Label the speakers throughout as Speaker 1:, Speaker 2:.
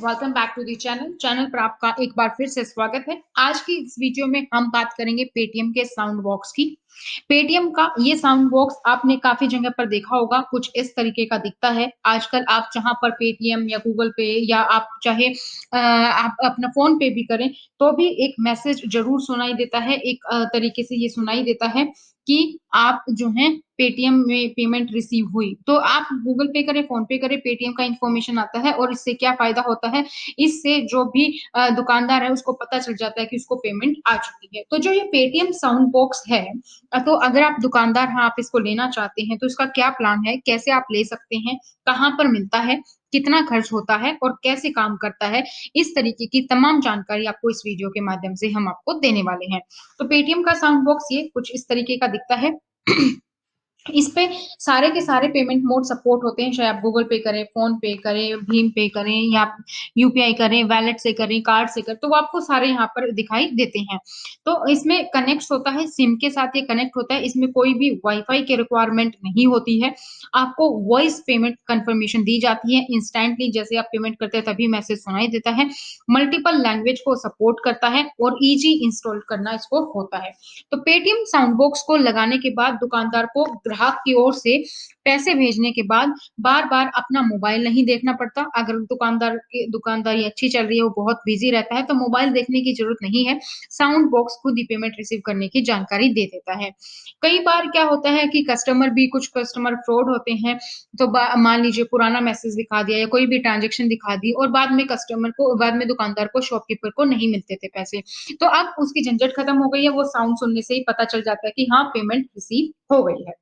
Speaker 1: Welcome back to the channel पर आपका एक बार फिर से स्वागत है। आज की इस वीडियो में हम बात करेंगे पेटीएम के साउंड बॉक्स की। पेटीएम का ये साउंड बॉक्स आपने काफ़ी जगह पर देखा होगा, कुछ इस तरीके का दिखता है। आजकल आप जहाँ पर पेटीएम या गूगल पे या आप चाहे आप अपना फ़ोन पे भी करें, तो भी एक मैसेज ज़रूर सुनाई देता है। एक तरीके से ये सुनाई देता है कि आप जो हैं पेटीएम में पेमेंट रिसीव हुई। तो आप गूगल पे करें, फ़ोन पे करें, पेटीएम का इन्फॉर्मेशन आता है और इससे क्या फ़ायदा होता है, इससे जो भी दुकानदार है उसको पता चल जाता है कि उसको पेमेंट आ चुकी है। तो जो ये पेटीएम साउंड बॉक्स है तो अगर आप दुकानदार हैं, आप इसको लेना चाहते हैं, तो इसका क्या प्लान है, कैसे आप ले सकते हैं, कहाँ पर मिलता है, कितना खर्च होता है और कैसे काम करता है, इस तरीके की तमाम जानकारी आपको इस वीडियो के माध्यम से हम आपको देने वाले हैं। तो पेटीएम का साउंड बॉक्स ये कुछ इस तरीके का दिखता है। इस पे सारे के सारे पेमेंट मोड सपोर्ट होते हैं, चाहे आप गूगल पे करें, फ़ोन पे करें, भीम पे करें या यूपीआई करें, वॉलेट से करें, कार्ड से करें, तो वो आपको सारे यहाँ पर दिखाई देते हैं। तो इसमें कनेक्ट होता है, सिम के साथ ये कनेक्ट होता है, इसमें कोई भी वाईफ़ाई की रिक्वायरमेंट नहीं होती है। आपको वॉइस पेमेंट कन्फर्मेशन दी जाती है, इंस्टेंटली जैसे आप पेमेंट करते हैं तभी मैसेज सुनाई देता है। मल्टीपल लैंग्वेज को सपोर्ट करता है और ईज़ी इंस्टॉल करना इसको होता है। तो पेटीएम साउंड बॉक्स को लगाने के बाद दुकानदार को ग्राहक की ओर से पैसे भेजने के बाद बार-बार अपना मोबाइल नहीं देखना पड़ता। अगर दुकानदार की दुकानदारी अच्छी चल रही है, वो बहुत बिज़ी रहता है, तो मोबाइल देखने की ज़रूरत नहीं है। साउंड बॉक्स खुद ही पेमेंट रिसीव करने की जानकारी दे देता है। कई बार क्या होता है कि कुछ कस्टमर फ्रॉड होते हैं, तो मान लीजिए पुराना मैसेज दिखा दिया या कोई भी ट्रांज़ैक्शन दिखा दी और बाद में दुकानदार को शॉपकीपर को नहीं मिलते थे पैसे। तो अब उसकी झंझट खत्म हो गई है, वो साउंड सुनने से ही पता चल जाता है कि हाँ, पेमेंट रिसीव हो गई है।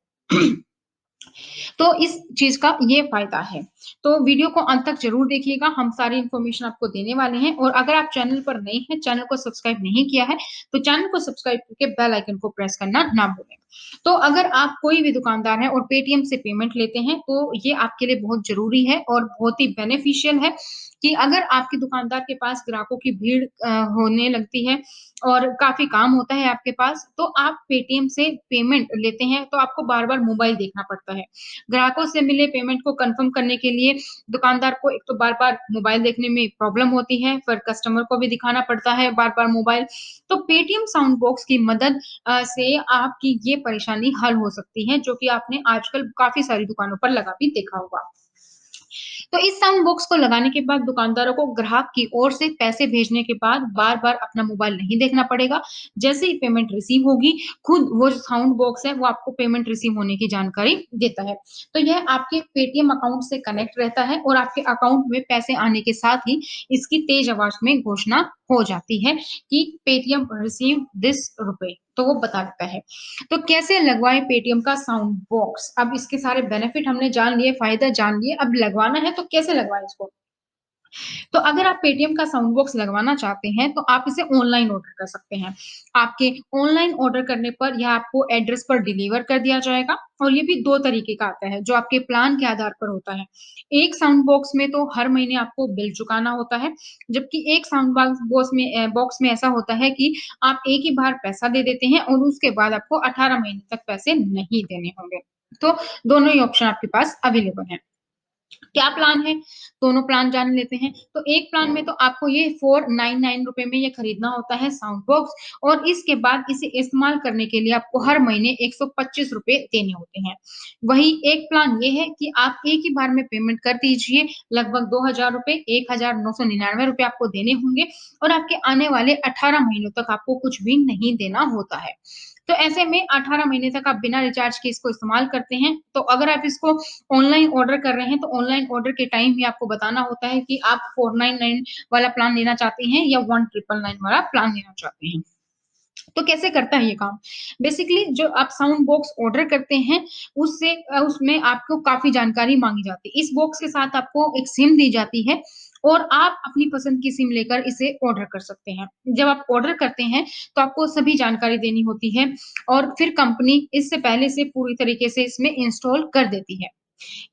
Speaker 1: तो इस चीज़ का ये फ़ायदा है। तो वीडियो को अंत तक ज़रूर देखिएगा, हम सारी इन्फॉर्मेशन आपको देने वाले हैं और अगर आप चैनल पर नए हैं, चैनल को सब्सक्राइब नहीं किया है, तो चैनल को सब्सक्राइब करके बेल आइकन को प्रेस करना ना भूलें। तो अगर आप कोई भी दुकानदार हैं और पेटीएम से पेमेंट लेते हैं, तो ये आपके लिए बहुत ज़रूरी है और बहुत ही बेनिफिशियल है कि अगर आपके दुकानदार के पास ग्राहकों की भीड़ होने लगती है और काफ़ी काम होता है आपके पास, तो आप पेटीएम से पेमेंट लेते हैं, तो आपको बार-बार मोबाइल देखना पड़ता है। ग्राहकों से मिले पेमेंट को कन्फर्म करने के लिए दुकानदार को एक तो बार-बार मोबाइल देखने में प्रॉब्लम होती है, फिर कस्टमर को भी दिखाना पड़ता है बार-बार मोबाइल। तो पेटीएम साउंड बॉक्स की मदद से आपकी ये परेशानी हल हो सकती है, जो कि आपने आजकल काफ़ी सारी दुकानों पर लगा भी देखा होगा। तो इस साउंड बॉक्स को लगाने के बाद दुकानदारों को ग्राहक की ओर से पैसे भेजने के बाद बार-बार अपना मोबाइल नहीं देखना पड़ेगा। जैसे ही पेमेंट रिसीव होगी, खुद वो जो साउंड बॉक्स है, वो आपको पेमेंट रिसीव होने की जानकारी देता है। तो यह आपके पेटीएम अकाउंट से कनेक्ट रहता है और आपके अकाउंट में पैसे आने के साथ ही इसकी तेज़ आवाज़ में घोषणा हो जाती है कि पेटीएम रिसीव दिस रुपए, तो वो बता देता है। तो कैसे लगवाएँ पेटीएम का साउंड बॉक्स? अब इसके सारे बेनिफिट हमने जान लिए, फ़ायदा जान लिए, अब लगवाना है तो कैसे लगवाएँ इसको? तो अगर आप पेटीएम का साउंड बॉक्स लगवाना चाहते हैं, तो आप इसे ऑनलाइन ऑर्डर कर सकते हैं। आपके ऑनलाइन ऑर्डर करने पर यह आपको एड्रेस पर डिलीवर कर दिया जाएगा और ये भी 2 तरीके का आता है, जो आपके प्लान के आधार पर होता है। एक साउंड बॉक्स में तो हर महीने आपको बिल चुकाना होता है, जबकि एक साउंड बॉक्स में ऐसा होता है कि आप एक ही बार पैसा दे देते हैं और उसके बाद आपको 18 महीने तक पैसे नहीं देने होंगे। तो दोनों ही ऑप्शन आपके पास अवेलेबल हैं। क्या प्लान है? दोनों प्लान जान लेते हैं। तो एक प्लान में तो आपको ये ₹499 में ये खरीदना होता है साउंड बॉक्स और इसके बाद इसे इस्तेमाल करने के लिए आपको हर महीने ₹125 देने होते हैं। वहीं एक प्लान ये है कि आप एक ही बार में पेमेंट कर दीजिए, लगभग ₹2000 ₹1999 आपको देने होंगे और आपके आने वाले 18 महीनों तक आपको कुछ भी नहीं देना होता है। तो ऐसे में 18 महीने तक आप बिना रिचार्ज के इसको इस्तेमाल करते हैं। तो अगर आप इसको ऑनलाइन ऑर्डर कर रहे हैं, तो ऑनलाइन ऑर्डर के टाइम भी आपको बताना होता है कि आप 499 वाला प्लान लेना चाहते हैं या 1999 वाला प्लान लेना चाहते हैं। तो कैसे करता है ये काम? बेसिकली जो आप साउंड बॉक्स ऑर्डर करते हैं, उसमें आपको काफ़ी जानकारी माँगी जाती है। इस बॉक्स के साथ आपको एक सिम दी जाती है और आप अपनी पसंद की सिम लेकर इसे ऑर्डर कर सकते हैं। जब आप ऑर्डर करते हैं, तो आपको सभी जानकारी देनी होती है और फिर कंपनी इससे पहले से पूरी तरीके से इसमें इंस्टॉल कर देती है।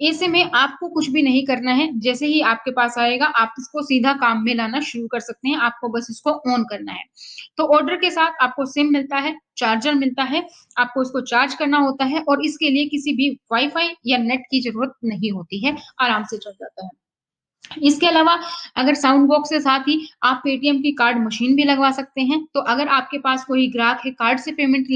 Speaker 1: ऐसे में आपको कुछ भी नहीं करना है, जैसे ही आपके पास आएगा, आप इसको सीधा काम में लाना शुरू कर सकते हैं, आपको बस इसको ऑन करना है। तो ऑर्डर के साथ आपको सिम मिलता है, चार्जर मिलता है, आपको इसको चार्ज करना होता है और इसके लिए किसी भी वाई-फाई या नेट की ज़रूरत नहीं होती है, आराम से चल जाता है। इसके अलावा अगर साउंड बॉक्स के साथ ही आप पेटीएम की कार्ड मशीन भी लगवा सकते हैं। तो अगर आपके पास कोई ग्राहक है, कार्ड से पेमेंट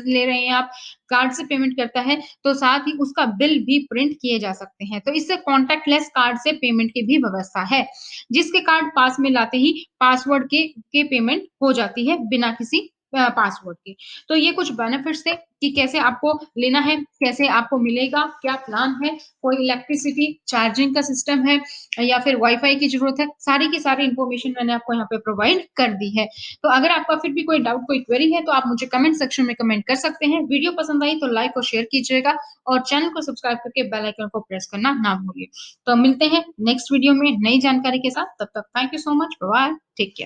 Speaker 1: ले रहे हैं आप, कार्ड से पेमेंट करता है, तो साथ ही उसका बिल भी प्रिंट किए जा सकते हैं। तो इससे कॉन्टैक्टलेस कार्ड से पेमेंट की भी व्यवस्था है, जिसके कार्ड पास में लाते ही पासवर्ड के पेमेंट हो जाती है बिना किसी पासवर्ड के। तो ये कुछ बेनिफिट्स थे कि कैसे आपको लेना है, कैसे आपको मिलेगा, क्या प्लान है, कोई इलेक्ट्रिसिटी चार्जिंग का सिस्टम है या फिर वाई-फाई की ज़रूरत है, सारी की सारी इन्फॉर्मेशन मैंने आपको यहाँ पे प्रोवाइड कर दी है। तो अगर आपका फिर भी कोई डाउट, कोई क्वेरी है, तो आप मुझे कमेंट सेक्शन में कमेंट कर सकते हैं। वीडियो पसंद आई तो लाइक और शेयर कीजिएगा और चैनल को सब्सक्राइब करके बेल आइकन को प्रेस करना ना भूलिए। तो मिलते हैं नेक्स्ट वीडियो में नई जानकारी के साथ, तब तक thank you so much, bye bye, take care.